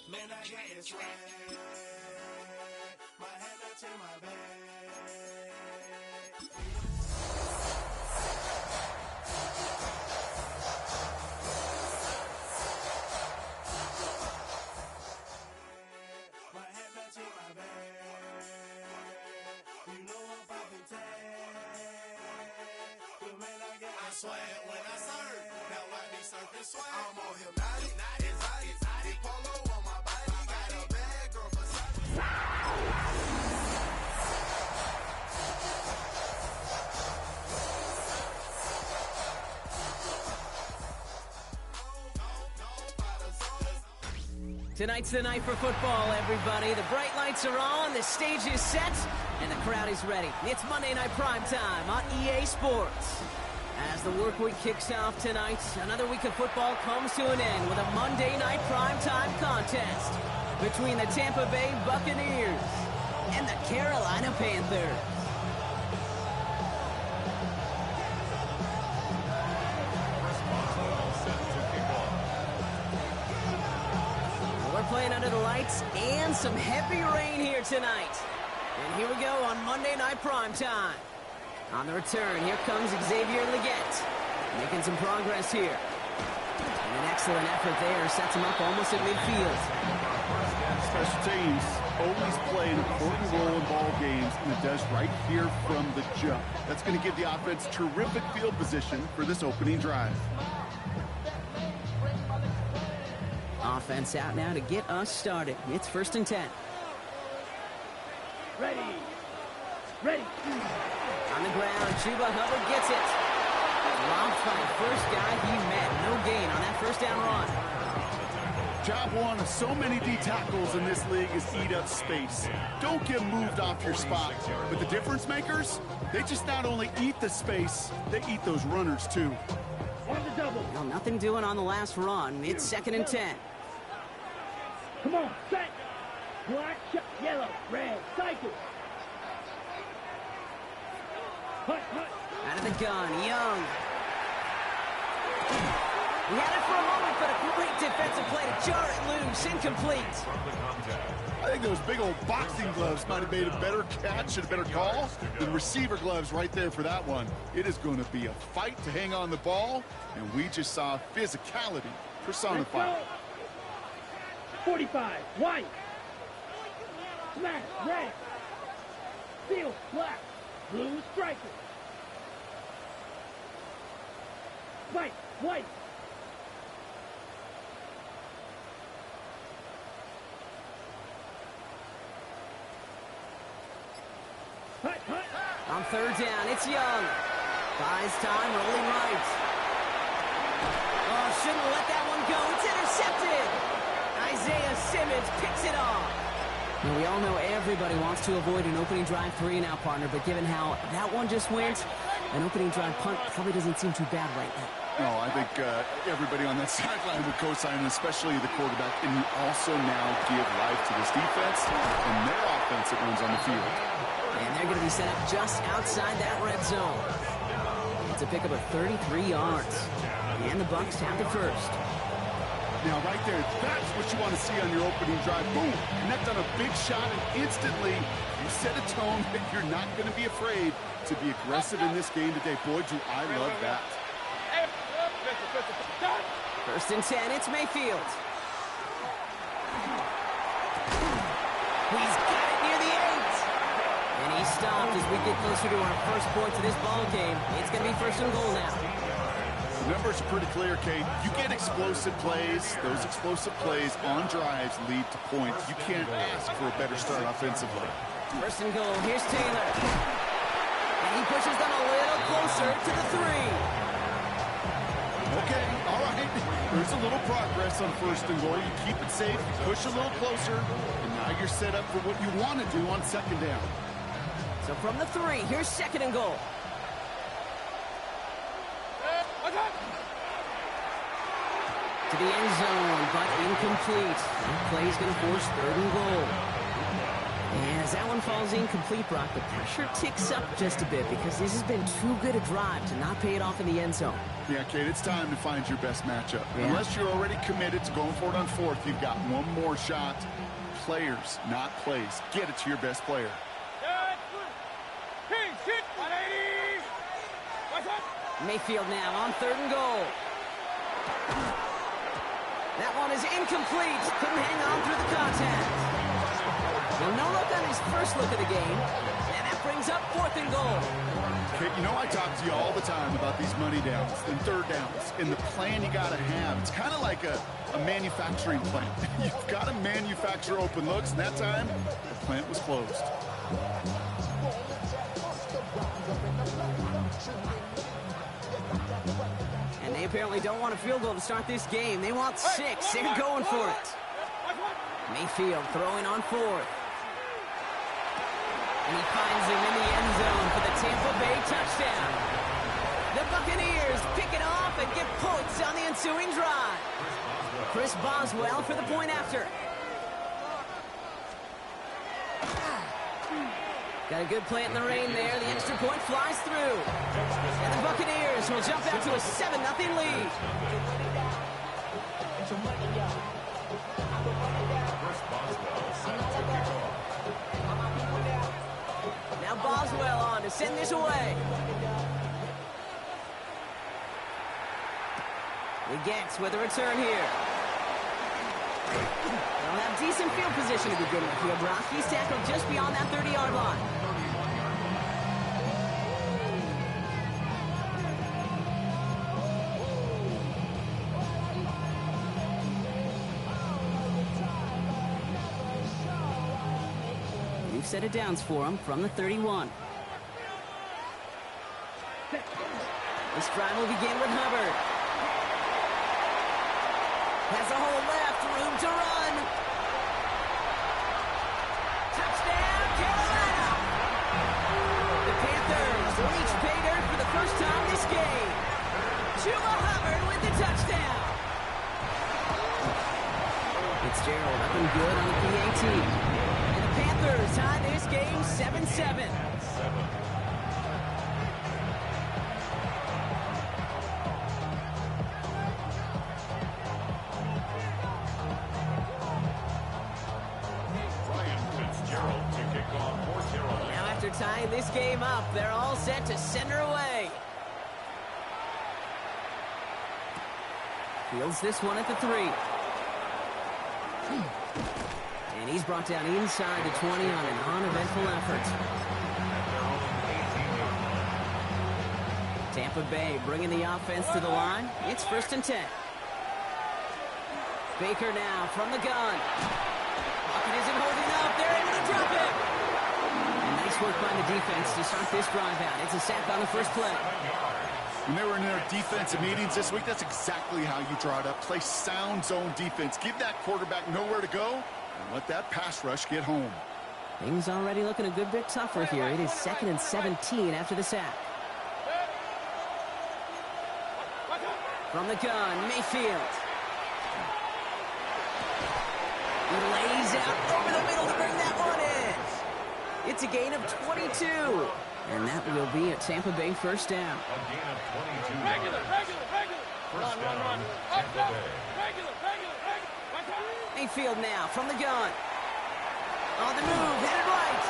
Man, I get it swag. My head not in my bag. My head not in my bag. You know I'm popping tag. But man, I get I swear when I surf. Now I be surfing swag. I'm on hypnotic, exotic, polo on my body. Got a bad girl beside me. Tonight's the night for football, everybody. The bright lights are on, the stage is set, and the crowd is ready. It's Monday Night Primetime on EA Sports. As the work week kicks off tonight, another week of football comes to an end with a Monday Night Primetime contest between the Tampa Bay Buccaneers and the Carolina Panthers. We're playing under the lights and some heavy rain here tonight. And here we go on Monday Night Primetime. On the return, here comes Xavier Leggett, making some progress here. And an excellent effort there sets him up almost at midfield. Special teams always play an important role in ball games, and it does right here from the jump. That's going to give the offense terrific field position for this opening drive. Offense out now to get us started. It's 1st and 10. Ready. On the ground, Chuba Hubbard gets it. Dropped by the first guy he met. No gain on that first down run. Job one of so many D tackles in this league is eat up space. Don't get moved off your spot. But the difference makers, they just not only eat the space, they eat those runners too. On the double. Well, nothing doing on the last run. It's 2nd and 10. Come on, set. Black, yellow, red, cycle. Hut. Out of the gun, Young. He had it for a moment, but a great defensive play to jar it loose. Incomplete. I think those big old boxing gloves might have made a better catch and a better call than receiver gloves right there for that one. It is going to be a fight to hang on the ball, and we just saw physicality personified. 45, white. Smash, red. Steel, black. Blue, striker. White. Hut. On 3rd down, it's Young. Buys time, rolling right. Oh, shouldn't let that one go. It's intercepted. Isaiah Simmons picks it off. Now, we all know everybody wants to avoid an opening drive 3-and-out, partner, but given how that one just went, an opening drive punt probably doesn't seem too bad right now. No, I think everybody on that sideline would co-sign, especially the quarterback. And you also now give life to this defense and their offense that runs on the field. And they're going to be set up just outside that red zone. It's a pickup of 33 yards. And the Bucs have the first. Now, right there, that's what you want to see on your opening drive. Boom! Connect on a big shot, and instantly you set a tone that you're not going to be afraid to be aggressive in this game today. Boy, do I love that. 1st and 10, it's Mayfield. He's got it near the 8. And he's stopped as we get closer to our first point to this ball game. It's going to be 1st and goal now. The numbers are pretty clear, Kate. You get explosive plays. Those explosive plays on drives lead to points. You can't ask for a better start offensively. 1st and goal, here's Taylor. And he pushes them a little closer to the 3. Okay, all right. There's a little progress on 1st and goal. You keep it safe, you push a little closer, and now you're set up for what you want to do on 2nd down. So from the 3, here's 2nd and goal. To the end zone, but incomplete. That play's going to force 3rd and goal. And as that one falls incomplete, Brock, the pressure ticks up just a bit because this has been too good a drive to not pay it off in the end zone. Yeah, Kate, it's time to find your best matchup. Yeah. Unless you're already committed to going for it on fourth, you've got one more shot. Players, not plays. Get it to your best player. Mayfield now on 3rd and goal. That one is incomplete. Couldn't hang on through the contact. Well, no look on his first look of the game. And that brings up 4th and goal. Kate, you know I talk to you all the time about these money downs and third downs and the plan you got to have. It's kind of like a manufacturing plant. You've got to manufacture open looks, and that time, the plant was closed. And they apparently don't want a field goal to start this game. They want 6. They're going for it. Mayfield throwing on 4th. And he finds him in the end zone for the Tampa Bay touchdown. The Buccaneers pick it off and get points on the ensuing drive. Chris Boswell for the point after. Got a good plant in the rain there. The extra point flies through. And the Buccaneers will jump out to a 7-0 lead. Now Boswell on to send this away. The Gets with a return here. They'll have decent field position to begin with here, Brock. He's tackled just beyond that 30-yard line. New set of downs for him from the 31. This drive will begin with Hubbard. Has a hole left, room to run. Touchdown, Carolina! The Panthers reach pay dirt for the first time this game. Chuba Hubbard with the touchdown. Fitzgerald up and good on the PAT. And the Panthers tie this game 7-7. Tying this game up, they're all set to send her away. Fields this one at the 3. And he's brought down inside the 20 on an uneventful effort. Tampa Bay bringing the offense to the line. It's 1st and 10. Baker now from the gun. Pocket isn't holding up. They're able to drop it. Nice work by the defense to start this drive out. It's a sack on the first play. When they were in their defensive meetings this week, that's exactly how you draw it up. Play sound zone defense. Give that quarterback nowhere to go and let that pass rush get home. Things already looking a good bit tougher here. It is 2nd and 17 after the sack. From the gun, Mayfield. He lays out over the middle to bring that one in. It's a gain of 22. And that will be a Tampa Bay first down. A gain of 22. Regular. First down, Tampa Bay. Mayfield now from the gun. On the move, headed right.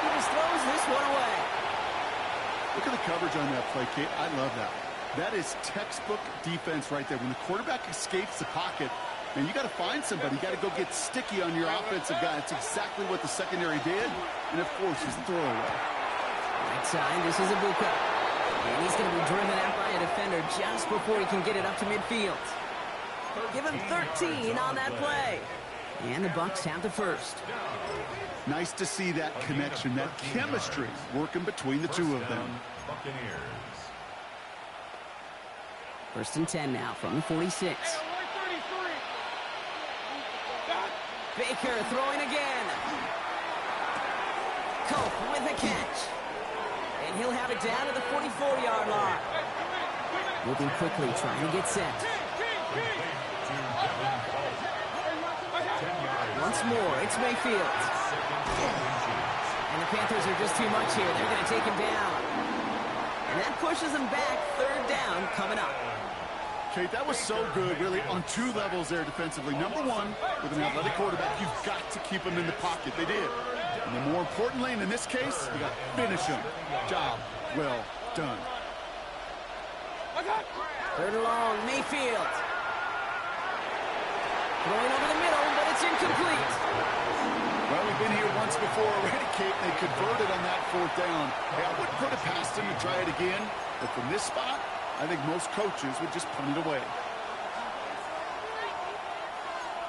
He just throws this one away. Look at the coverage on that play, Kate. I love that. That is textbook defense right there. When the quarterback escapes the pocket, man, you got to find somebody. You got to go get sticky on your offensive guy. It's exactly what the secondary did. And, of course, his throwaway. Right side, this is Ibuka. And he's going to be driven out by a defender just before he can get it up to midfield. Give him 13 on that play. And the Bucs have the first. Nice to see that connection, that chemistry working between the two of them. Buccaneers. 1st and 10 now from the 46. Baker throwing again. Cope with a catch. And he'll have it down to the 44-yard line. Moving quickly, trying to get set. 10 yards. once more. It's Mayfield. And the Panthers are just too much here. They're going to take him down. And that pushes them back. Third down coming up. Kate, that was so good, really, on two levels there defensively. Number one, with an athletic quarterback, you've got to keep him in the pocket. They did. And then more importantly, and in this case, you got to finish him. Job well done. Third and long, Mayfield. Throwing over the middle, but it's incomplete. Well, we've been here once before already, Kate. They converted on that fourth down. Hey, I wouldn't put it past them to try it again, but from this spot, I think most coaches would just punt it away.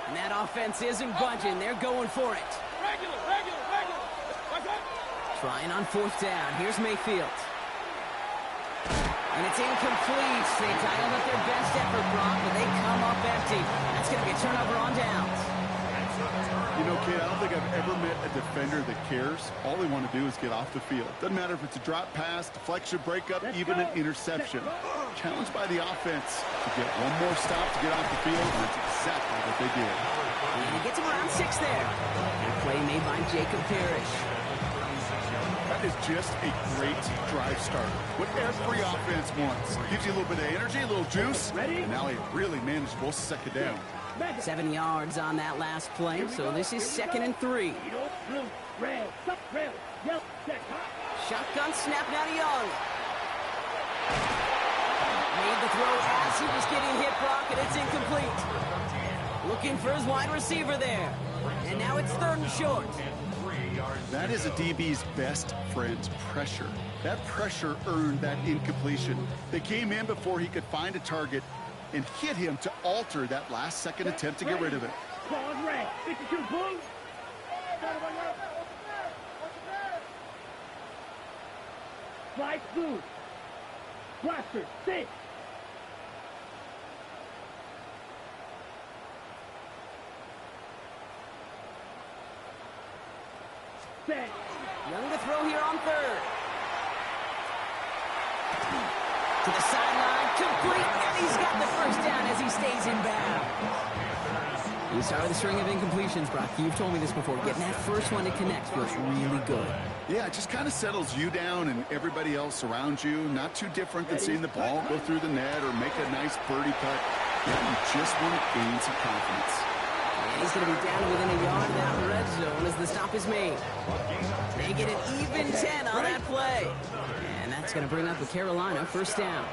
And that offense isn't budging. They're going for it. Trying on fourth down. Here's Mayfield. And it's incomplete. They dialed up their best effort, Brock, but they come up empty. That's going to be a turnover on downs. You know, Kate, I don't think I've ever met a defender that cares. All they want to do is get off the field. Doesn't matter if it's a drop pass, deflection, breakup, even an interception. Challenged by the offense to get one more stop to get off the field, and that's exactly what they did. And he gets him around 6 there. Good play made by Jacob Parrish. That is just a great drive start. What every offense wants. Gives you a little bit of energy, a little juice, and now a really manageable second down. 7 yards on that last play, so this is 2nd and 3. Shotgun snap now to Young. Made the throw as he was getting hit, Brock, and it's incomplete. Looking for his wide receiver there. And now it's 3rd and short. That is a DB's best friend, pressure. That pressure earned that incompletion. They came in before he could find a target and hit him to alter that last-second attempt to get rid of it. Slice blue. Blaster, 6. Set. Young to throw here on 3rd. To the sideline, complete, and he's got the first down as he stays in bounds. He started the string of incompletions, Brock. You've told me this before. Getting that first one to connect feels really good. Yeah, it just kind of settles you down and everybody else around you. Not too different than seeing the ball go through the net or make a nice birdie putt. Yeah, you just want to gain some confidence. And he's going to be down within a yard of that red zone as the stop is made. They get an even 10 on that play. And that's going to bring up the Carolina first down.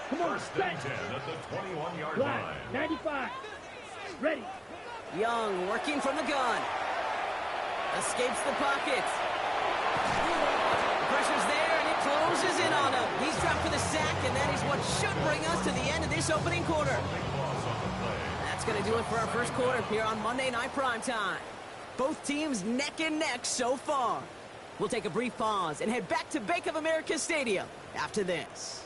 Come on, First and 10 at the 21-yard Black, line. 95. Ready. Young working from the gun. Escapes the pocket. The pressure's there, and it closes in on him. He's dropped for the sack, and that is what should bring us to the end of this opening quarter. That's going to do it for our first quarter here on Monday Night Primetime. Both teams neck and neck so far. We'll take a brief pause and head back to Bank of America Stadium after this.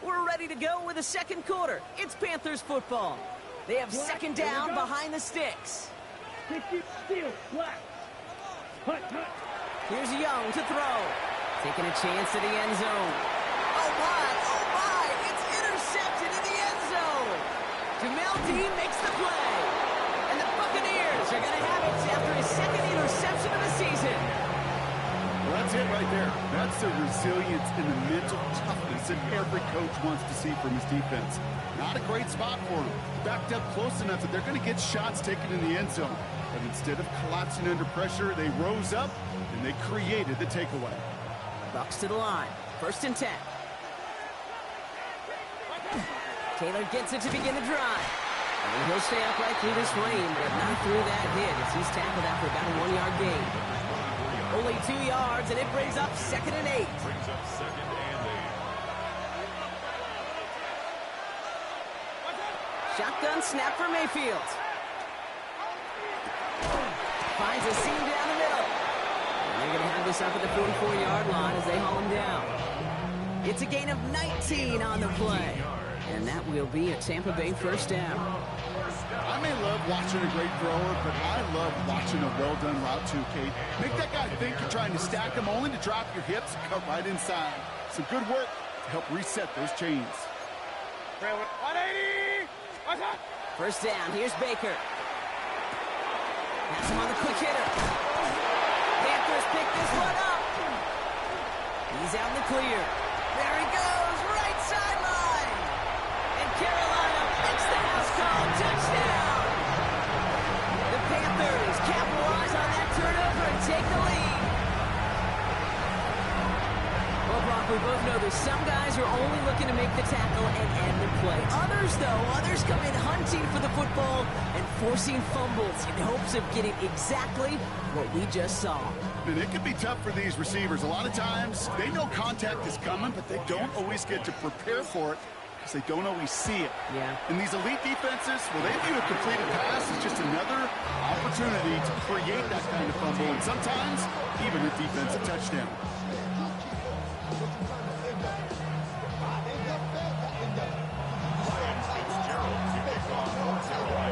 We're ready to go with the second quarter. It's Panthers football. They have second down behind the sticks. 50, steal, black. Hut, hut. Here's Young to throw. Taking a chance to the end zone. Oh my, it's intercepted in the end zone. Jamel Dean makes the play. And the Buccaneers are going to have it after his second interception of the season. Well, that's it right there. That's the resilience and the mental toughness that every coach wants to see from his defense. Not a great spot for them. Backed up close enough that they're going to get shots taken in the end zone. But instead of collapsing under pressure, they rose up and they created the takeaway. Bucks to the line. 1st and 10. Taylor gets it to begin the drive. And he'll stay upright through this rain, but not through that hit as he's tackled after about a 1-yard gain. Only 2 yards, and it brings up 2nd and 8. Brings up 2nd and 8. Shotgun snap for Mayfield. Finds a seam down the middle. And they're going to have this up at the 44-yard line as they haul him down. It's a gain of 19 on the play. And that will be a Tampa Bay first down. I'm may love watching a great thrower, but I love watching a well-done route too, Kate. Make that guy think you're trying to stack him only to drop your hips and cut right inside. Some good work to help reset those chains. 180! First down, here's Baker. Has him on the quick hitter. Panthers pick this one up. He's out in the clear. There he goes, right sideline. And Carolina makes the house call. Touchdown. The Panthers capitalize on that turnover and take the lead. Well, Brock, we both know there's some guys who are only looking to make the tackle and end the play. Others come in hunting for the football and forcing fumbles in hopes of getting exactly what we just saw. And it can be tough for these receivers. A lot of times, they know contact is coming, but they don't always get to prepare for it because they don't always see it. Yeah. And these elite defenses, well, they view a completed pass as just another opportunity to create that kind of fumble, and sometimes even a defensive touchdown.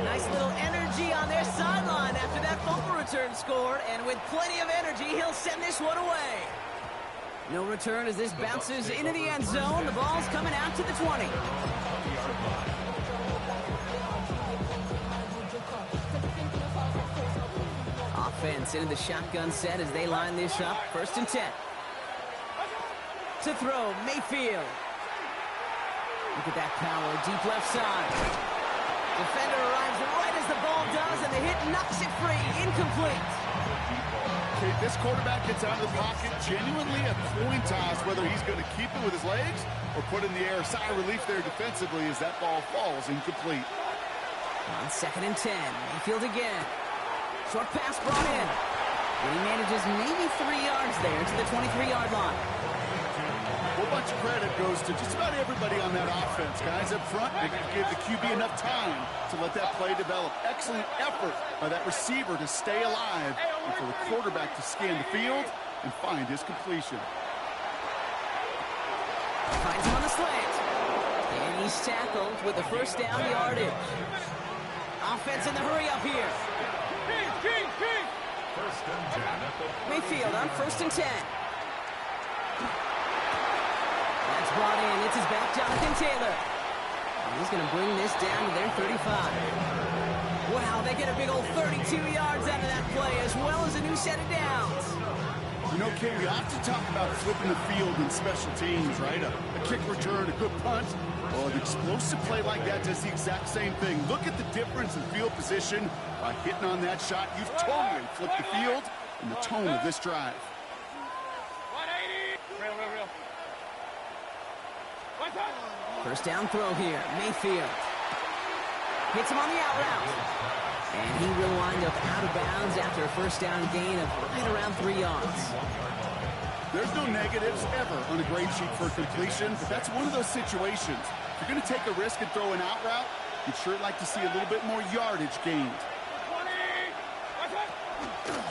Nice little energy on their sideline after that fumble return scored, and with plenty of energy, he'll send this one away. No return as this bounces into the end zone. The ball's coming out to the 20. Offense into the shotgun set as they line this up. 1st and 10. To throw, Mayfield. Look at that power, deep left side. Defender arrives right as the ball does, and the hit knocks it free. Incomplete. Okay, this quarterback gets out of the pocket, genuinely a coin toss whether he's going to keep it with his legs or put in the air. Sigh of relief there defensively as that ball falls incomplete. On 2nd and 10, Mayfield again. Short pass brought in. And he manages maybe 3 yards there to the 23-yard line. A whole bunch of credit goes to just about everybody on that offense. Guys up front, they give the QB enough time to let that play develop. Excellent effort by that receiver to stay alive and for the quarterback to scan the field and find his completion. Finds him on the slant. And he's tackled with the first down yardage. Offense in the hurry up here. Mayfield on 1st and 10. That's brought in. It's his back, Jonathan Taylor. And he's going to bring this down to their 35. Wow, they get a big old 32 yards out of that play, as well as a new set of downs. You know, Ken, we often talk about flipping the field in special teams, right? A kick return, a good punt. Well, an explosive play like that does the exact same thing. Look at the difference in field position by hitting on that shot. You've totally flipped the field and the tone of this drive. 180! Real. First down throw here. Mayfield hits him on the out route. And he will wind up out of bounds after a first down gain of right around 3 yards. There's no negatives ever on a grade sheet for completion, but that's one of those situations. If you're going to take a risk and throw an out route, you'd sure like to see a little bit more yardage gained.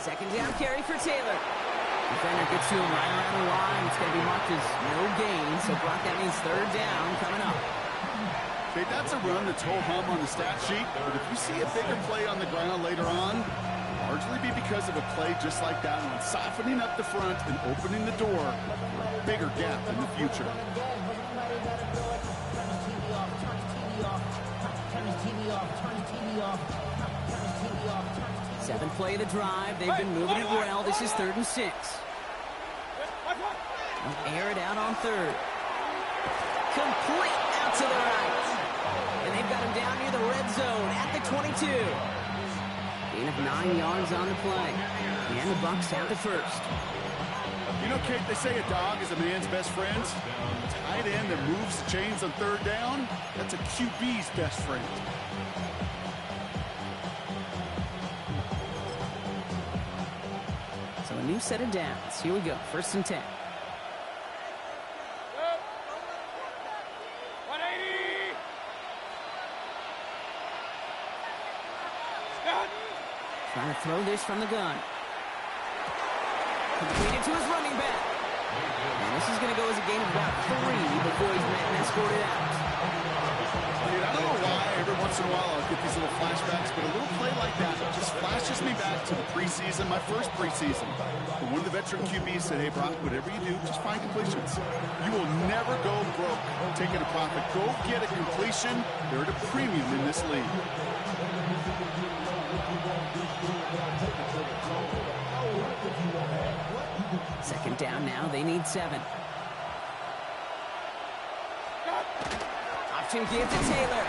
2nd down carry for Taylor. Defender gets to him right around the line. It's going to be marked as no gain, so Brock, that means 3rd down coming up. Okay, that's a run that's ho-hum on the stat sheet, but if you see a bigger play on the ground later on, largely be because of a play just like that one, softening up the front and opening the door for a bigger gap in the future. Seventh play of the drive. They've been moving it well. This is 3rd and 6. Air it out on 3rd. Complete out to the right. And they've got him down near the red zone at the 22. Gain of 9 yards on the play. And the Bucs have the first. You know, Kate, they say a dog is a man's best friend. A tight end that moves the chains on 3rd down, that's a QB's best friend. So a new set of downs. Here we go. 1st and 10. 180! Trying to throw this from the gun. Completed to his running back. And this is going to go as a gain of about 3 before he's met and escorted out. Kid, I don't know why every once in a while I'll get these little flashbacks, but a little play like that just flashes me back to the preseason, my first preseason. But one of the veteran QBs said, hey, Brock, whatever you do, just find completions. You will never go broke taking a profit. Go get a completion. They're at a premium in this league. Second down now. They need 7. Option give to Taylor.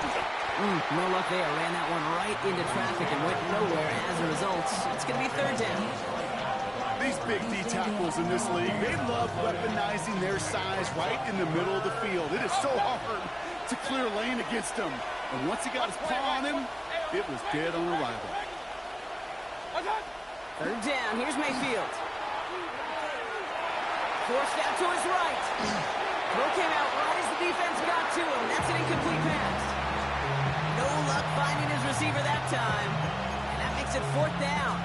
No luck there. Ran that one right into traffic and went nowhere as a result. It's going to be 3rd down. These big D tackles in this league, they love weaponizing their size right in the middle of the field. It is so hard to clear lane against him. And once he got his paw on him, it was dead on arrival. 3rd down. Here's Mayfield. Forced out to his right. Throw came out right as the defense got to him. That's an incomplete pass. No luck finding his receiver that time. And that makes it 4th down.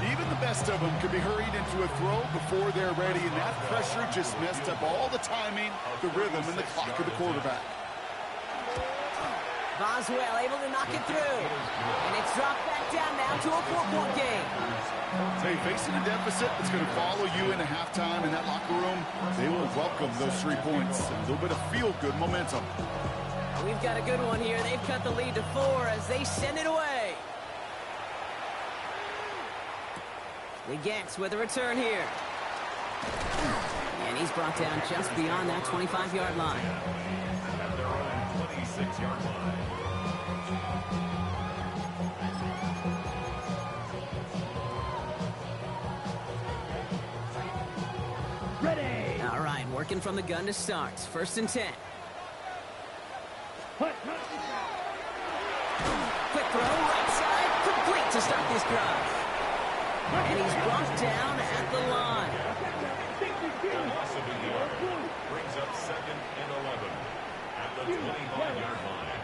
Even the best of them could be hurried into a throw before they're ready, and that pressure just messed up all the timing, the rhythm, and the clock of the quarterback. Boswell able to knock it through. And it's dropped back down now to a 4-point game. Hey, facing a deficit that's going to follow you into halftime in that locker room, they will welcome those 3 points. A little bit of feel-good momentum. We've got a good one here. They've cut the lead to 4 as they send it away. Legets with a return here. And he's brought down just beyond that 25-yard line. At their own 26-yard line. Ready. All right, working from the gun to start. 1st and 10. Hut. Quick throw, right side, complete to start this drive. And he's brought down at the line. A loss of a yard brings up 2nd and 11 at the 25-yard line.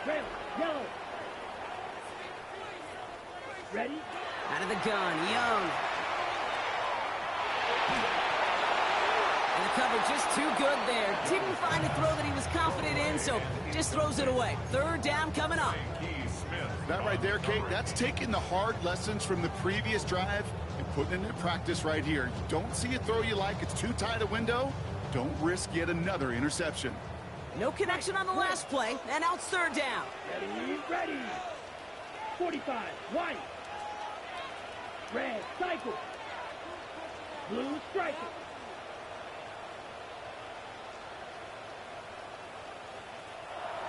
Red, yellow. Ready? Out of the gun, Young. And the cover just too good there. Didn't find a throw that he was confident in, so just throws it away. 3rd down coming up. That right there, Kate, that's taking the hard lessons from the previous drive and putting it into practice right here. You don't see a throw you like, it's too tight a window, don't risk yet another interception. No connection on the last play, and now it's 3rd down. Ready. 45, white. Red, cycle. Blue, striker.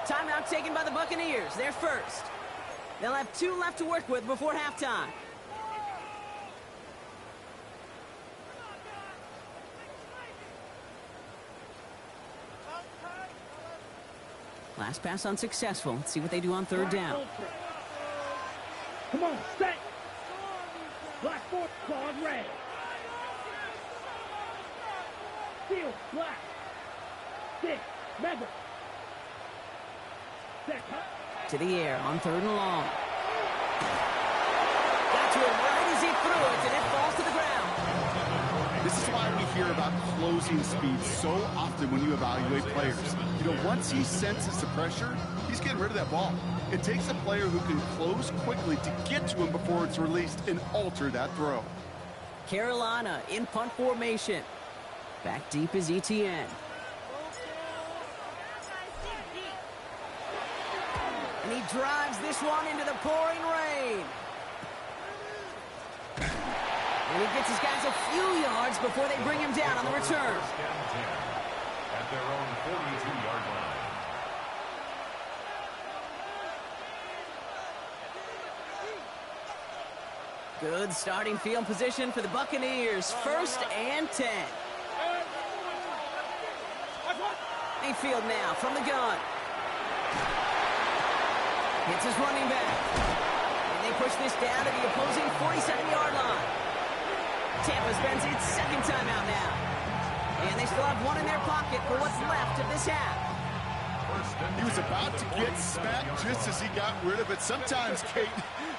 Timeout taken by the Buccaneers. They're first. They'll have 2 left to work with before halftime. Last pass unsuccessful. Let's see what they do on 3rd down. Come on, set. Black force, clawed red. Steel, black. 6, mega. Set, To the air on 3rd and long. Got to it right as he threw it, and it falls to the ground. This is why we hear about closing speed so often when you evaluate players. You know, once he senses the pressure, he's getting rid of that ball. It takes a player who can close quickly to get to him before it's released and alter that throw. Carolina in punt formation. Back deep is ETN. And he drives this one into the pouring rain. And he gets his guys a few yards before they bring him down on the return. At their own 42-yard line. Good starting field position for the Buccaneers. 1st and 10. Mayfield now from the gun. Hits his running back. And they push this down to the opposing 47-yard line. Tampa spends its 2nd timeout now. And they still have 1 in their pocket for what's left of this half. He was about to get smacked just as he got rid of it. Sometimes, Kate,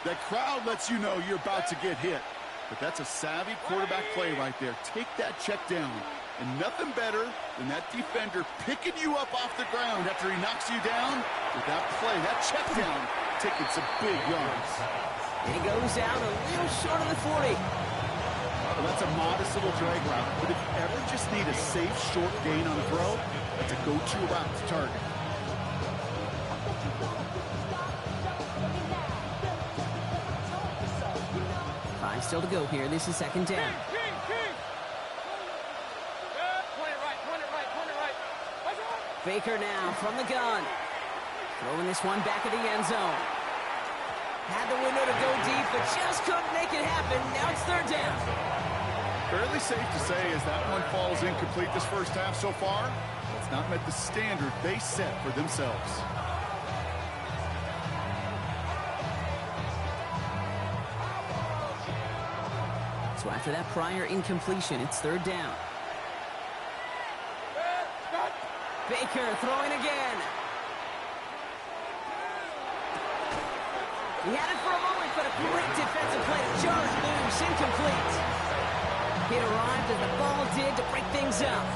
that crowd lets you know you're about to get hit. But that's a savvy quarterback play right there. Take that check down And nothing better than that defender picking you up off the ground after he knocks you down with that play, that check down, taking some big yards. And he goes out a little short of the 40. Well, that's a modest little drag route, but if you ever just need a safe, short gain on the throw, that's a go-to route to target. 5 still to go here. This is second down. Baker now from the gun. Throwing this one back of the end zone. Had the window to go deep, but just couldn't make it happen. Now it's third down. Fairly safe to say as that one falls incomplete this first half so far, it's not met the standard they set for themselves. So after that prior incompletion, it's third down. Baker throwing again. He had it for a moment, but a great defensive play to jar it loose, incomplete. It arrived as the ball did to break things up.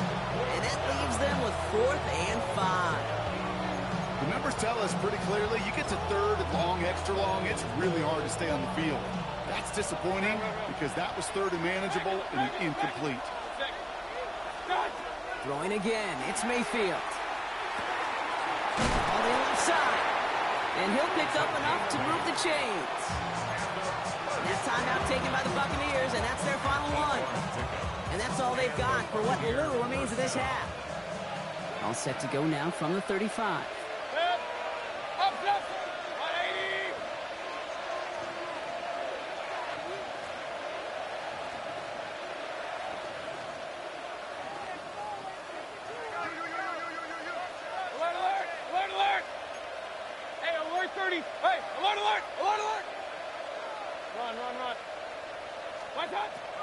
And that leaves them with 4th and 5. The numbers tell us pretty clearly, you get to third and long, extra long, it's really hard to stay on the field. That's disappointing because that was third and manageable and an incomplete. Throwing again, it's Mayfield. On the left side. And he'll pick up enough to move the chains. And that timeout taken by the Buccaneers, and that's their final one. And that's all they've got for what little remains of this half. All set to go now from the 35.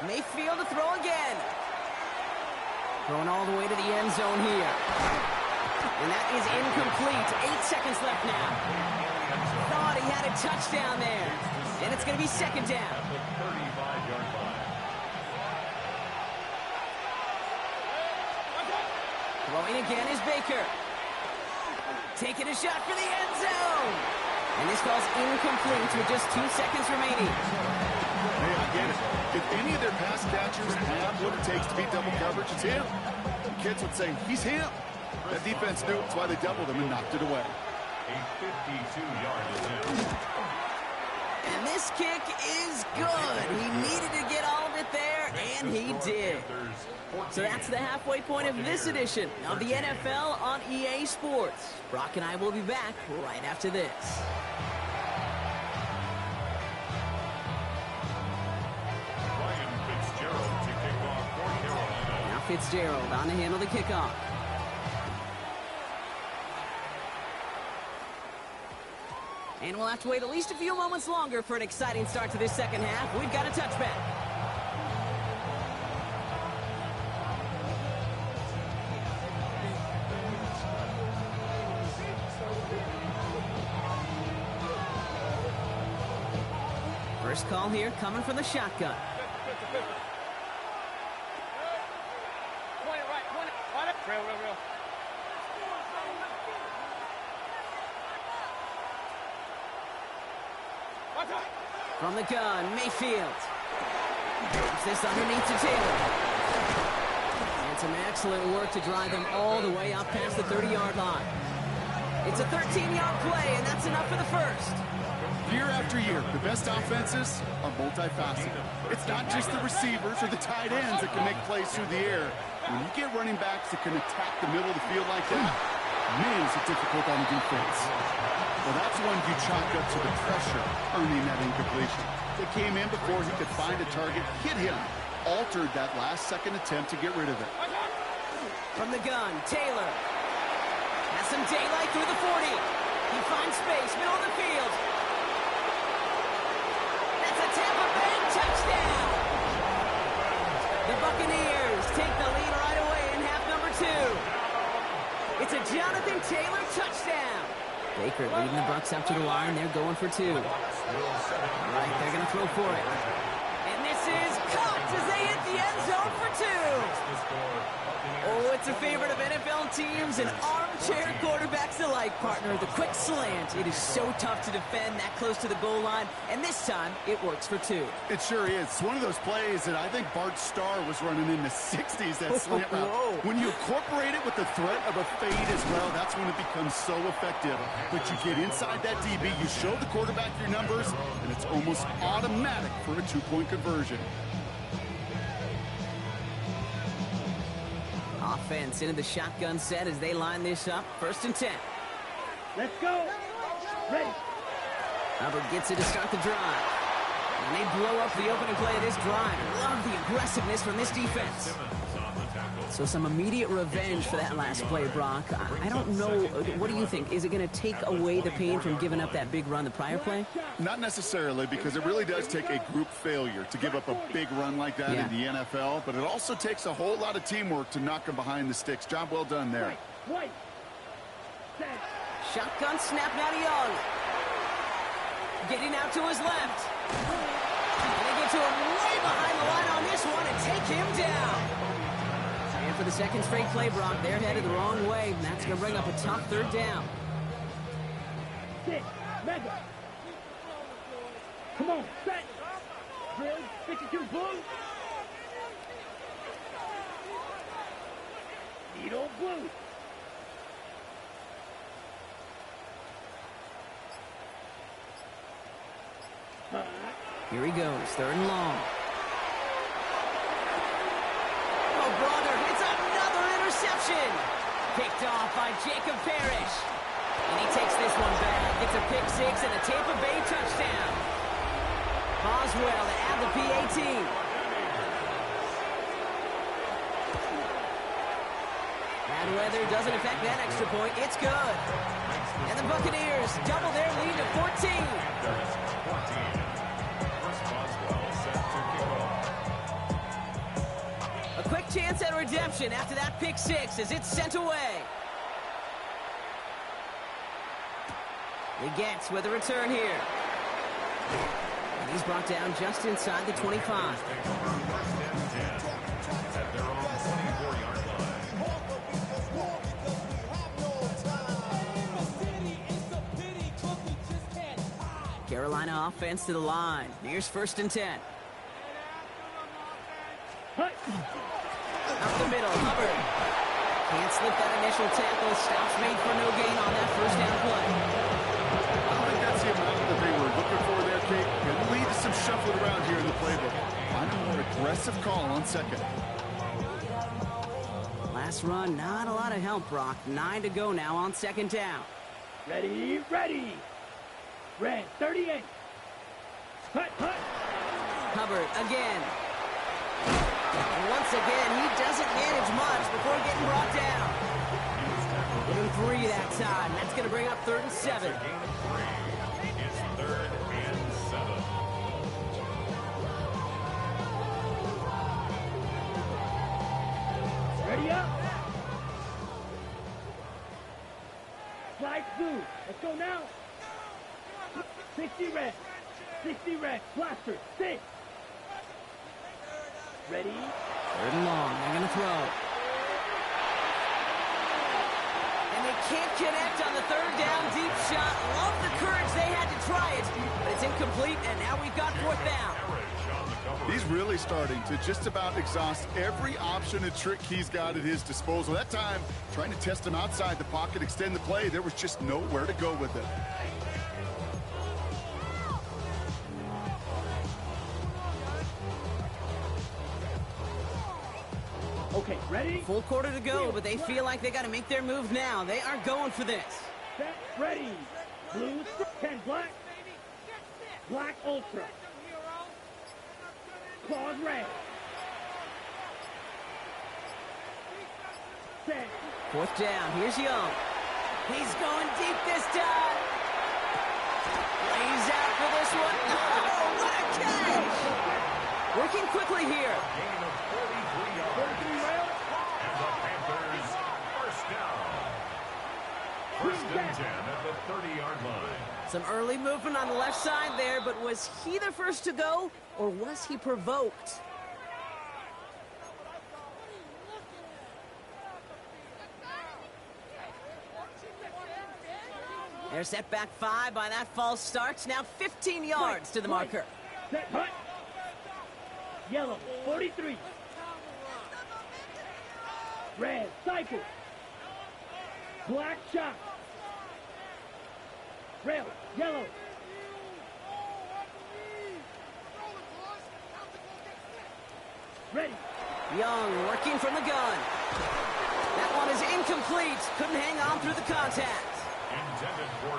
Mayfield to throw again. Throwing all the way to the end zone here. And that is incomplete. 8 seconds left now. Thought he had a touchdown there. And it's going to be second down. 35-yard line. Throwing again is Baker. Taking a shot for the end zone. And this ball's incomplete with just 2 seconds remaining. Hey, I get it. If any of their pass catchers have what it takes to beat double coverage, it's him. The kids would say, he's him. That defense knew it. That's why they doubled him and knocked it away. A 52-yard attempt. And this kick is good. He needed to get all of it there, and he did. So that's the halfway point of this edition of the NFL on EA Sports. Brock and I will be back right after this. Now Fitzgerald on to handle the kickoff. And we'll have to wait at least a few moments longer for an exciting start to this second half. We've got a touchback. First call here coming from the shotgun. Real. From the gun, Mayfield. Gets this underneath to Taylor. And some excellent work to drive them all the way up past the 30-yard line. It's a 13-yard play, and that's enough for the first. Year after year, the best offenses are multifaceted. It's not just the receivers or the tight ends that can make plays through the air. When you get running backs that can attack the middle of the field like that, man, is it difficult on the defense. Well, that's one you chalk up to the pressure earning that incompletion. They came in before he could find a target, hit him, altered that last-second attempt to get rid of it. From the gun, Taylor. Has some daylight through the 40. He finds space, middle of the field. That's a Tampa Bay touchdown. The Buccaneers take the lead right away in half number 2. It's a Jonathan Taylor touchdown. Baker leading the Bucs up to the line. They're going for 2. All right, they're going to throw for it. And this is caught as they hit the the end zone for 2. Oh, it's a favorite of NFL teams and armchair quarterbacks alike, partner. The quick slant. It is so tough to defend that close to the goal line, and this time it works for 2. It sure is. It's one of those plays that I think Bart Starr was running in the 60s, that slant route. When you incorporate it with the threat of a fade as well, that's when it becomes so effective. But you get inside that DB, you show the quarterback your numbers, and it's almost automatic for a 2-point conversion. Offense into the shotgun set as they line this up. 1st and 10. Let's go. Ready. Hubbard gets it to start the drive. And they blow up the opening play of this drive. Love the aggressiveness from this defense. So some immediate revenge for that last play, Brock. I don't know. What do you think? Is it going to take away the pain from giving up that big run the prior play? Not necessarily, because it really does take a group failure to give up a big run like that in the NFL. But it also takes a whole lot of teamwork to knock them behind the sticks. Job well done there. Shotgun snap now to Young. Getting out to his left. And they get to him way behind the line on this one and take him down. And for the second straight play, Brock, they're headed the wrong way. And that's going to bring up a tough 3rd down. 6, mega. Come on, set. Drill, 52, blue. Needle, blue. Here he goes, 3rd and long. Oh, brother, it's another interception. Picked off by Jacob Parrish. And he takes this one back. It's a pick 6 and a Tampa Bay touchdown. Boswell to add the PAT. Bad weather doesn't affect that extra point. It's good. And the Buccaneers double their lead to 14. A quick chance at redemption after that pick 6 as it's sent away. He gets with a return here. And he's brought down just inside the 25. Carolina offense to the line. Here's 1st and 10. Up the middle, Hubbard. Can't slip that initial tackle. Stops made for no gain on that 1st down play. I don't think that's the amount that they were looking for there, Kate. It leads to some shuffling around here in the playbook. Find a more aggressive call on 2nd. Last run, not a lot of help, Brock. 9 to go now on 2nd down. Ready, ready. Red, 38. Hubbard again. And once again, he doesn't manage much before getting brought down. Give him 3 that time. That's going to bring up 3rd and 7. It's 3rd and 7. Ready up. Slide through. Let's go now. 60 red. 60 red. Blaster. 6. Ready? 3rd and long. They're going to throw. And they can't connect on the 3rd down deep shot. Love the courage they had to try it. But it's incomplete, and now we've got 4th down. He's really starting to just about exhaust every option and trick he's got at his disposal. That time, trying to test him outside the pocket, extend the play, there was just nowhere to go with it. Okay, ready? Full quarter to go, but they feel like they got to make their move now. They are going for this. Set, ready. Blue, 10 black. Black ultra. Claws red. Set. 4th down. Here's Young. He's going deep this time. Lays out for this one. Oh, what a catch! Working quickly here. Gain of 43 yards. And the Panthers first down. 1st and 10 at the 30-yard line. Some early movement on the left side there, but was he the first to go, or was he provoked? They're set back 5 by that false start. Now 15 yards to the marker. Set, hut. Yellow, 43. Red, cycle. Black, shot. Rail, yellow. Ready. Young working from the gun. That one is incomplete. Couldn't hang on through the contact.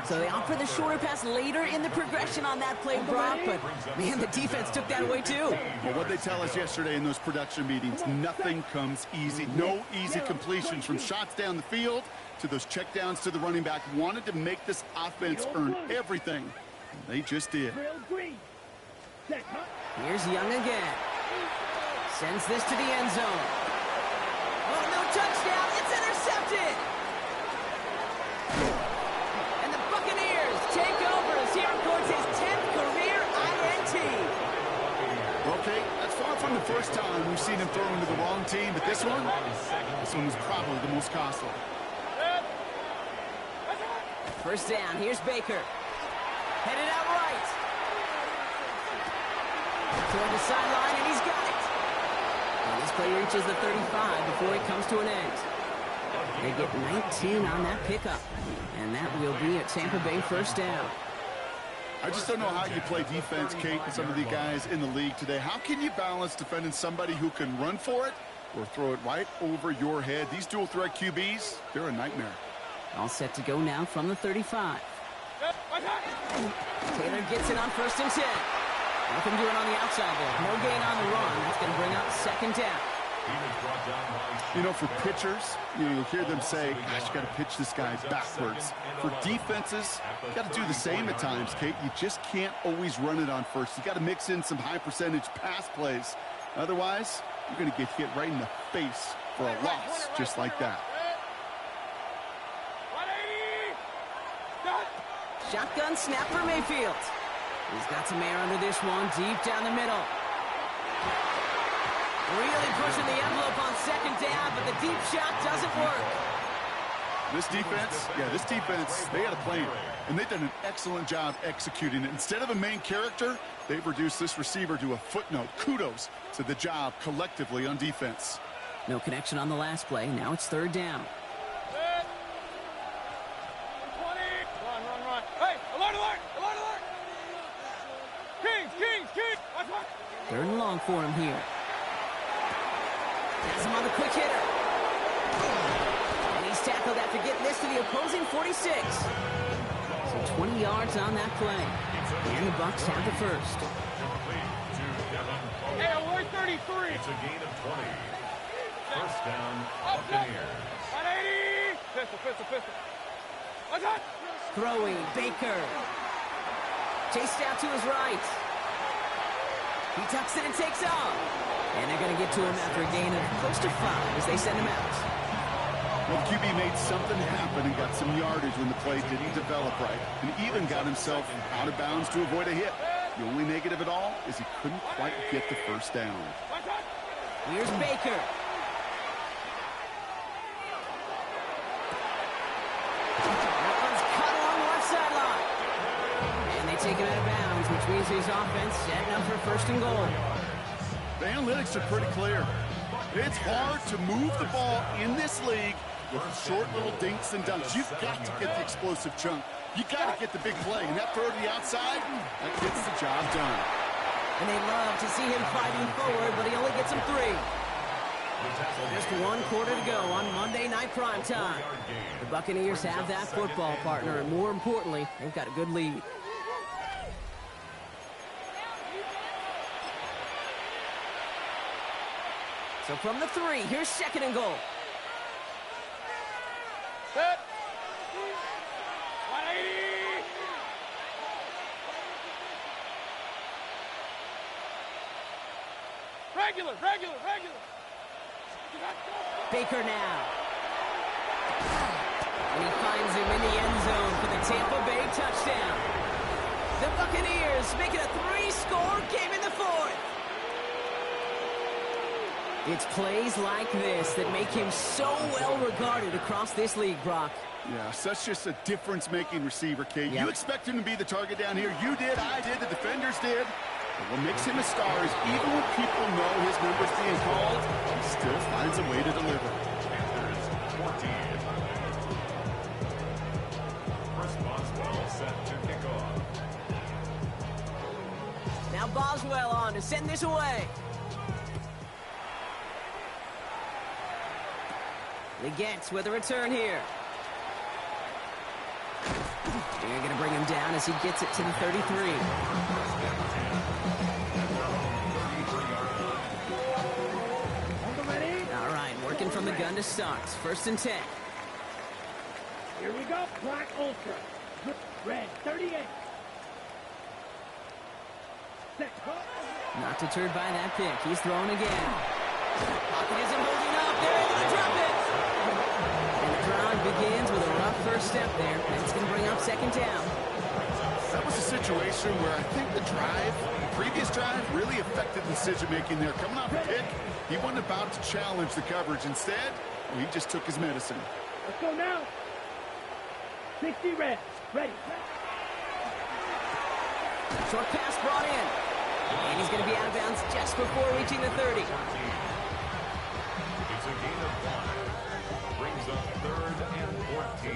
So they opt for the shorter pass later in the progression on that play, Brock, but man, the defense took that away too. Well, what they tell us yesterday in those production meetings, nothing comes easy. No easy completions from shots down the field to those checkdowns to the running back. Wanted to make this offense earn everything. They just did. Here's Young again. Sends this to the end zone. Oh, no touchdown. It's intercepted. And the Buccaneers take over as he records his 10th career INT. Okay, that's far from the first time we've seen him throw into the wrong team, but this one was probably the most costly. First down, here's Baker. Headed out right. Toward the sideline, and he's got it. And this play reaches the 35 before it comes to an end. They get 19 on that pickup, and that will be a Tampa Bay first down. I just don't know how you play defense, Kate, with some of the guys in the league today. How can you balance defending somebody who can run for it or throw it right over your head? These dual threat QBs, they're a nightmare. All set to go now from the 35. Taylor gets it on 1st and 10. Nothing doing on the outside there. No gain on the run. That's going to bring up 2nd down. You know, for pitchers, you'll hear them say, gosh, you got to pitch this guy backwards. For defenses, you got to do the same at times, Kate. You just can't always run it on first. You got to mix in some high percentage pass plays. Otherwise, you're going to get hit right in the face for a loss just like that. Shotgun snap for Mayfield. He's got some air under this one, deep down the middle. Really pushing the envelope on 2nd down, but the deep shot doesn't work. This defense, they had a plan, and they've done an excellent job executing it. Instead of a main character, they've reduced this receiver to a footnote. Kudos to the job collectively on defense. No connection on the last play. Now it's 3rd down. Third and long for him here. Has him on the quick hitter. And he's tackled after getting this to the opposing 46. So 20 yards on that play. And the Bucs have the first. Hey, we're 33. It's a gain of 20. First down, Buccaneers. 180. Pistol. What's that? Throwing, Baker. Chased out to his right. He tucks it and takes off. And they're going to get to him after a gain of close to 5 as they send him out. Well, QB made something happen and got some yardage when the play didn't develop right. And even got himself out of bounds to avoid a hit. The only negative at all is he couldn't quite get the first down. Here's Baker. That one's cut along the left sideline. And they take him out of bounds, which means his offense setting up for 1st and goal. The analytics are pretty clear. It's hard to move the ball in this league with short little dinks and dunks. You've got to get the explosive chunk. You got to get the big play. And that throw to the outside, that gets the job done. And they love to see him fighting forward, but he only gets him 3. So just 1 quarter to go on Monday Night Primetime. The Buccaneers have that football partner, and more importantly, they've got a good lead. So from the 3, here's 2nd and goal. Set. 180. Regular. Baker now. And he finds him in the end zone for the Tampa Bay touchdown. The Buccaneers make it a 3-score game in the 4th. It's plays like this that make him so well regarded across this league, Brock. Yeah, such just a difference-making receiver, Kate. Yep. You expect him to be the target down here. You did, I did, the defenders did. But what makes him a star is even when people know his number's being called, he still finds a way to deliver. Panthers 14. Chris Boswell set to kick off. Now Boswell on to send this away. Leggett with a return here. They're going to bring him down as he gets it to the 33. All right, working from the gun to start. 1st and 10. Here we go. Black Ultra. Red 38. Set. Not deterred by that pick. He's throwing again. Pocket isn't holding up. They're able to drop it. And the drive begins with a rough first step there. That's going to bring up 2nd down. That was a situation where I think the previous drive, really affected decision-making there. Coming off a pick, he wasn't about to challenge the coverage. Instead, he just took his medicine. Let's go now. 60 red. Ready. Short pass brought in. And he's going to be out of bounds just before reaching the 30. It's a gain of 1. Brings up 3rd and 14.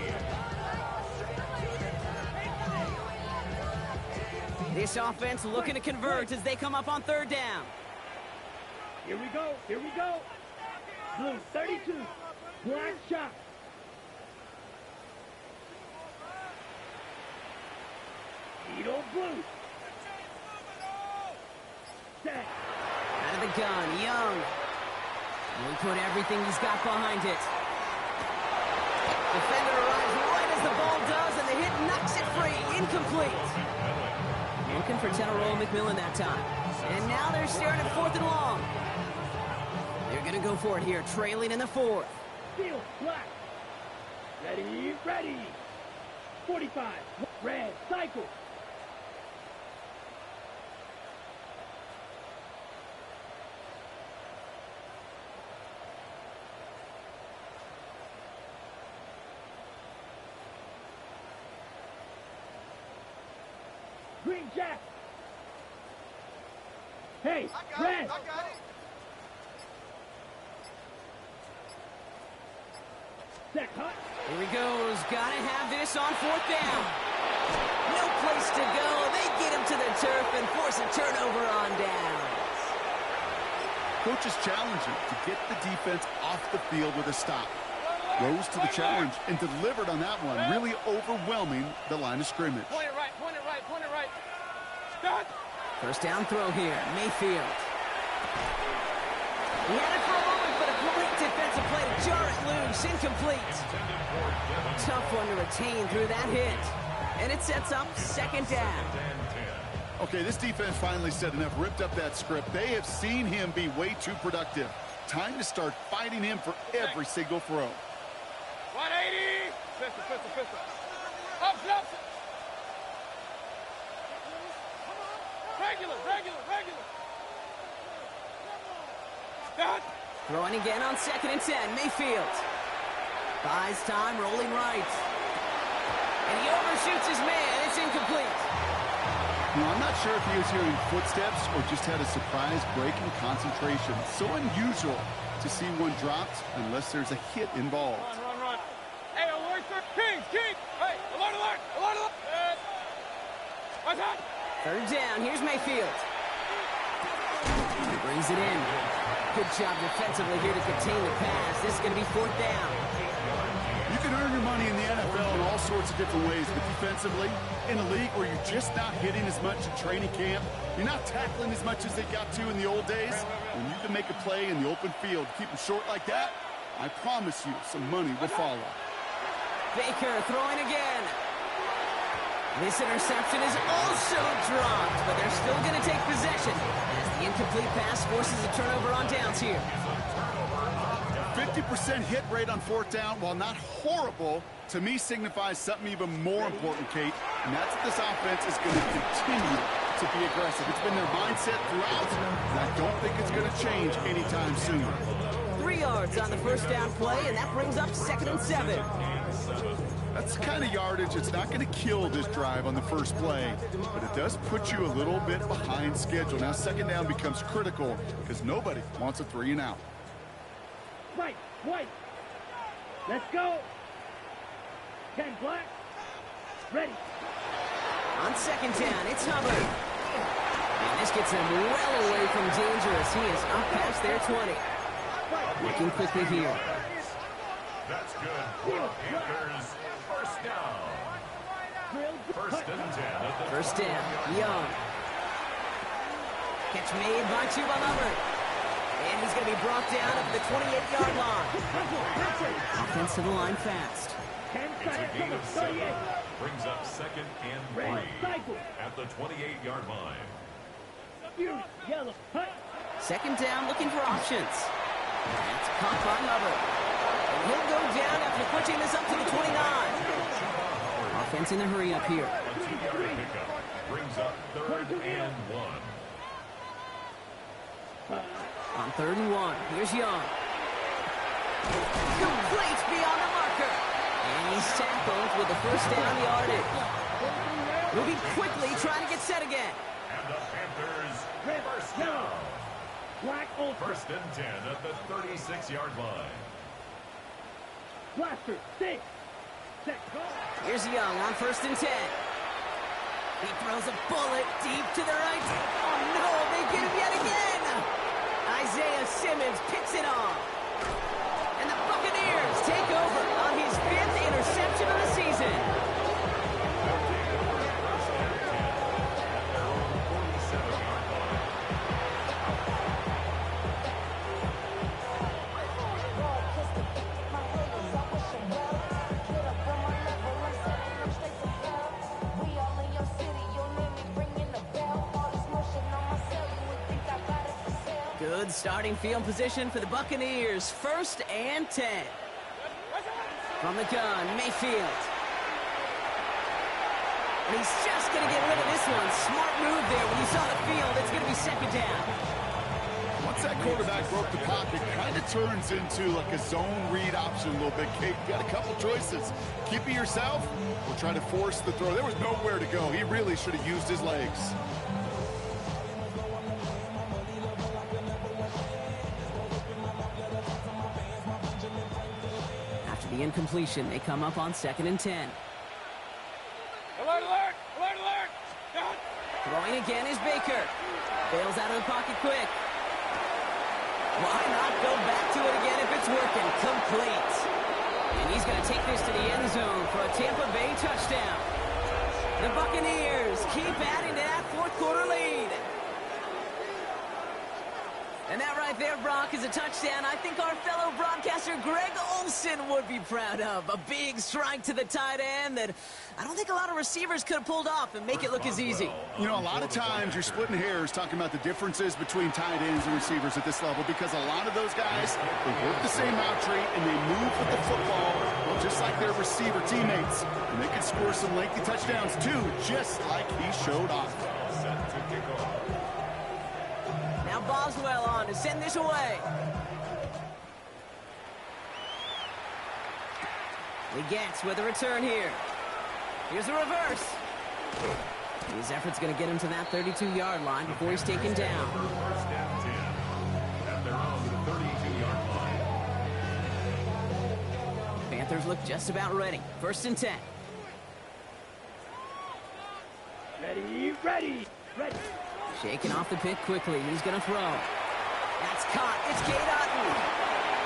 This offense looking to convert as they come up on 3rd down. Here we go. Here we go. Blue 32. Black shot. Edo blue. Set. Out of the gun, Young. He put everything he's got behind it. Defender arrives right as the ball does, and the hit knocks it free. Incomplete. Looking for Teneroll McMillan that time. And now they're staring at 4th and long. They're going to go for it here, trailing in the 4th. Field black. Ready, ready. 45. Red cycle. Green jack. Hey, red. Set hut. Here he goes. Gotta have this on 4th down. No place to go. They get him to the turf and force a turnover on downs. Coach is challenging to get the defense off the field with a stop. Rose to the challenge and delivered on that one, really overwhelming the line of scrimmage. Point it right, point it right, point it right. Done. 1st down throw here, Mayfield. He had it for a moment, but a great defensive play to jar it loose, incomplete. Tough one to retain through that hit. And it sets up 2nd down. Okay, this defense finally said enough, ripped up that script. They have seen him be way too productive. Time to start fighting him for every single throw. 180. Pistol, pistol, pistol. Up, up. Regular, regular, regular. Done. Throwing again on 2nd and 10, Mayfield. Buys time, rolling right. And he overshoots his man. It's incomplete. You know, I'm not sure if he was hearing footsteps or just had a surprise break in concentration. So unusual to see one dropped unless there's a hit involved. Run, run, run. Hey, alert, sir. King. Hey, alert, alert, alert, alert. What's that? 3rd down, here's Mayfield. He brings it in. Good job defensively here to contain the pass. This is going to be 4th down. You can earn your money in the NFL in all sorts of different ways, but defensively, in a league where you're just not hitting as much in training camp, you're not tackling as much as they got to in the old days, when you can make a play in the open field, keep them short like that, I promise you some money will follow. Baker throwing again. This interception is also dropped, but they're still going to take possession as the incomplete pass forces a turnover on downs here. 50% hit rate on 4th down, while not horrible, to me signifies something even more important, Kate, and that's that this offense is going to continue to be aggressive. It's been their mindset throughout, and I don't think it's going to change anytime soon. 3 yards on the first down play, and that brings up 2nd and 7. That's the kind of yardage it's not going to kill this drive on the first play, but it does put you a little bit behind schedule. Now 2nd down becomes critical because nobody wants a 3 and out. White. Let's go. 10 black. Ready. On 2nd down, it's Hubbard. And this gets him well away from dangerous. He is up past their 20. Looking quickly here. That's good for the Panthers. First down. 1st and 10 at the 1st down, Young. Catch made by Chuba Hubbard. And he's going to be brought down at the 28-yard line. Offense to the line fast. It's a gain of 7. Brings up 2nd and 3 at the 28-yard line. 2nd down, looking for options. That's caught by Hubbard. And he'll go down after pushing this up to the 29. Offense in a hurry up here. A 2-yard pickup brings up 3rd and 1. On 3rd and 1, here's Young. Complete beyond the marker. And he's tackled with the 1st down yardage. Moving quickly, trying to get set again. And the Panthers, first down. 1st and 10 at the 36-yard line. Blaster, 6. Here's Young on 1st and 10. He throws a bullet deep to the right. Oh no, they get him yet again. Isaiah Simmons picks it off. And the Buccaneers take over on his 5th interception of the season. Good starting field position for the Buccaneers. 1st and 10. From the gun, Mayfield. And he's just going to get rid of this one. Smart move there. When you saw the field, it's going to be 2nd down. Once that quarterback broke the pocket, kind of turns into like a zone read option a little bit. Kate, got a couple choices. Keep it yourself or try to force the throw. There was nowhere to go. He really should have used his legs. The incompletion, they come up on 2nd and 10. Alert, alert! Alert, alert! Down. Throwing again is Baker. Bails out of the pocket quick. Why not go back to it again if it's working? Complete. And he's going to take this to the end zone for a Tampa Bay touchdown. The Buccaneers keep adding to that 4th quarter lead. And that right there, Brock, is a touchdown I think our fellow broadcaster Greg Olsen would be proud of. A big strike to the tight end that I don't think a lot of receivers could have pulled off and make it look as easy. You know, a lot of times you're splitting hairs talking about the differences between tight ends and receivers at this level because a lot of those guys, they work the same route tree and they move with the football just like their receiver teammates. And they can score some lengthy touchdowns too, just like he showed off. Set to kick off. Now Boswell on to send this away. Legets with a return here. Here's a reverse. His effort's going to get him to that 32-yard line before he's taken down. 1st and 10 at their own 32-yard line. Panthers look just about ready. 1st and 10. Ready. Shaking off the pick quickly. He's going to throw. That's caught. It's Cade Otton.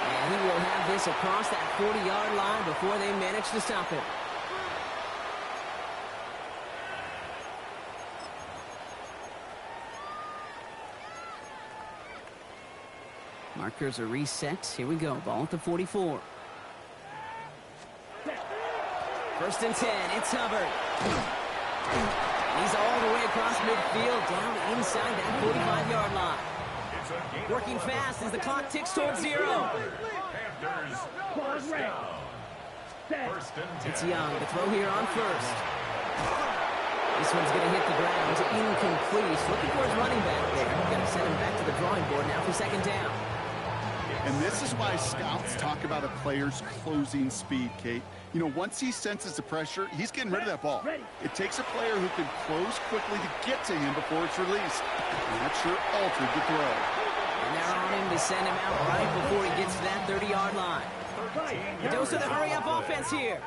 And he will have this across that 40-yard line before they manage to stop it. Markers are reset. Here we go. Ball at the 44. 1st and 10. It's Hubbard. He's all the way across midfield, down inside that 45-yard line. Working fast as the clock ticks towards 0. Panthers, first down. 1st and 10. It's Young to throw here on 1st. This one's going to hit the ground. Incomplete. Looking for his running back there. Going to send him back to the drawing board now for second down. And this is why scouts talk about a player's closing speed, Kate. You know, once he senses the pressure, he's getting rid of that ball. It takes a player who can close quickly to get to him before it's released. And that sure altered the throw. And they're on him to send him out right before he gets to that 30-yard line. A dose of the hurry-up offense here.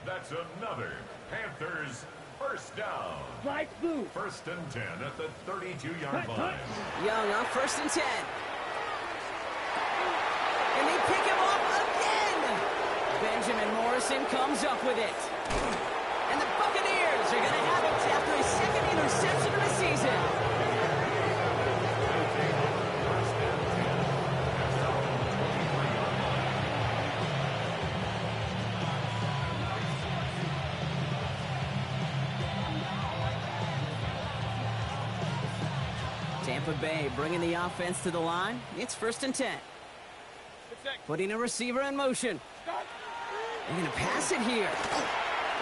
That's another Panthers first down. Flight blue. First and 10 at the 32-yard line. Young on first and 10. And they pick him off again. Benjamin Morrison comes up with it. And the Buccaneers are going to have it after his second interception of the season. Tampa Bay bringing the offense to the line. It's first and 10. Putting a receiver in motion. They're going to pass it here.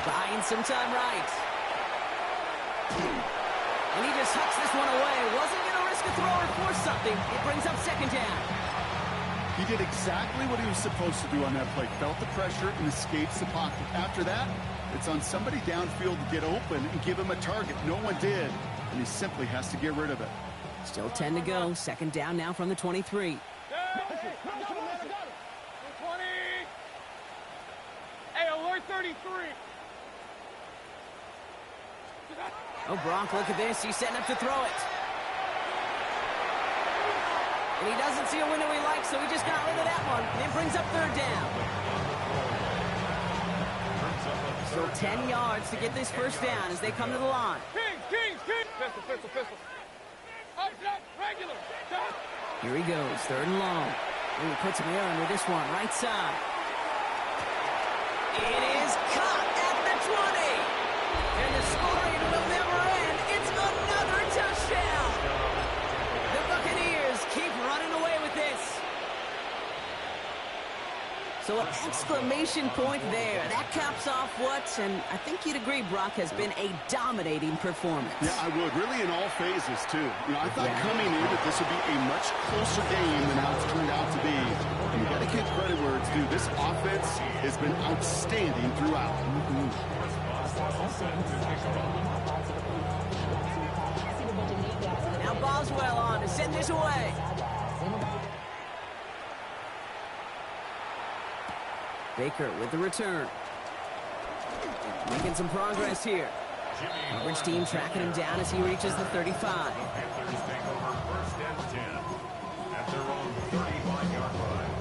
Buying some time right. And he just hucks this one away. Wasn't going to risk a throw or force something. It brings up second down. He did exactly what he was supposed to do on that play. Felt the pressure and escapes the pocket. After that, it's on somebody downfield to get open and give him a target. No one did, and he simply has to get rid of it. Still 10 to go. Second down now from the 23. Hey, alert 33. Oh, Bronk, look at this. He's setting up to throw it. And he doesn't see a window he likes, so he just got rid of that one. And it brings up third down. Still 10 yards to get this first down as they come to the line. Kings. Pistol. Up, regular. Here he goes, third and long. And he puts him air under this one, right side. It is caught at the 20. And the scoring will never end. It's another touchdown. The Buccaneers keep running away with this. So an exclamation point there. That caps off what, and I think you'd agree, Brock, has been a dominating performance. Yeah, I would. Really in all phases, too. You know, I thought coming in that this would be a much closer game than how it's turned out to be. And you got to give credit where it's due. This offense has been outstanding throughout. Now Boswell on to send this away. Baker with the return. Making some progress here. Coverage team tracking him down as he reaches the 35. Panthers take over first and 10 at their own 35-yard line.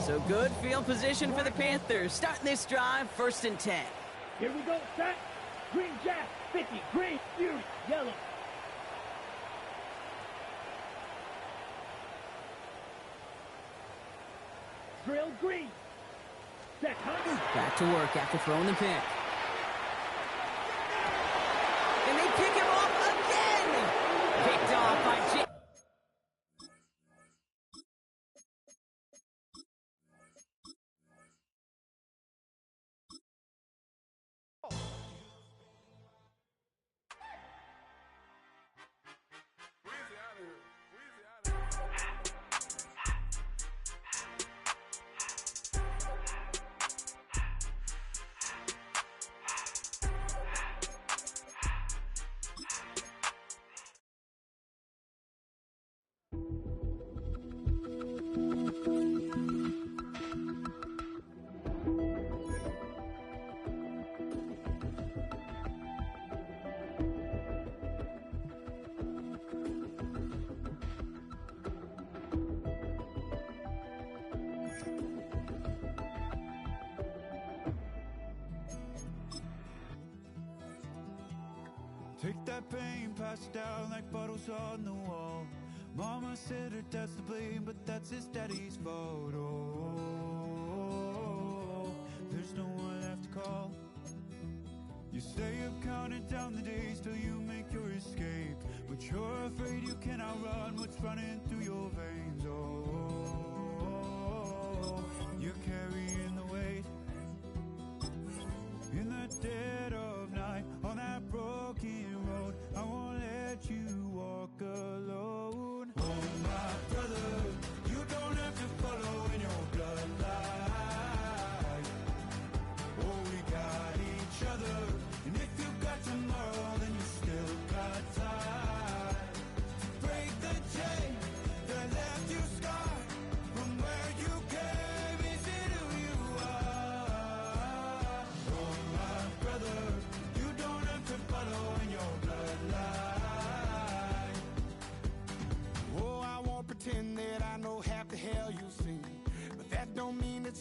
So good field position for the Panthers. Starting this drive, first and 10. Here we go, set. Green Jack, 50. Green, Fury, yellow. Drill green. Set, Hunter. Back to work after throwing the pick. And they pick him off again. Picked off by Jim. Take that pain, pass it down like bottles on the wall. Mama said her dad's to blame, but that's his daddy's fault. Oh, there's no one left to call. You stay up counting down the days till you make your escape, but you're afraid you can outrun what's running through your veins. Oh, carry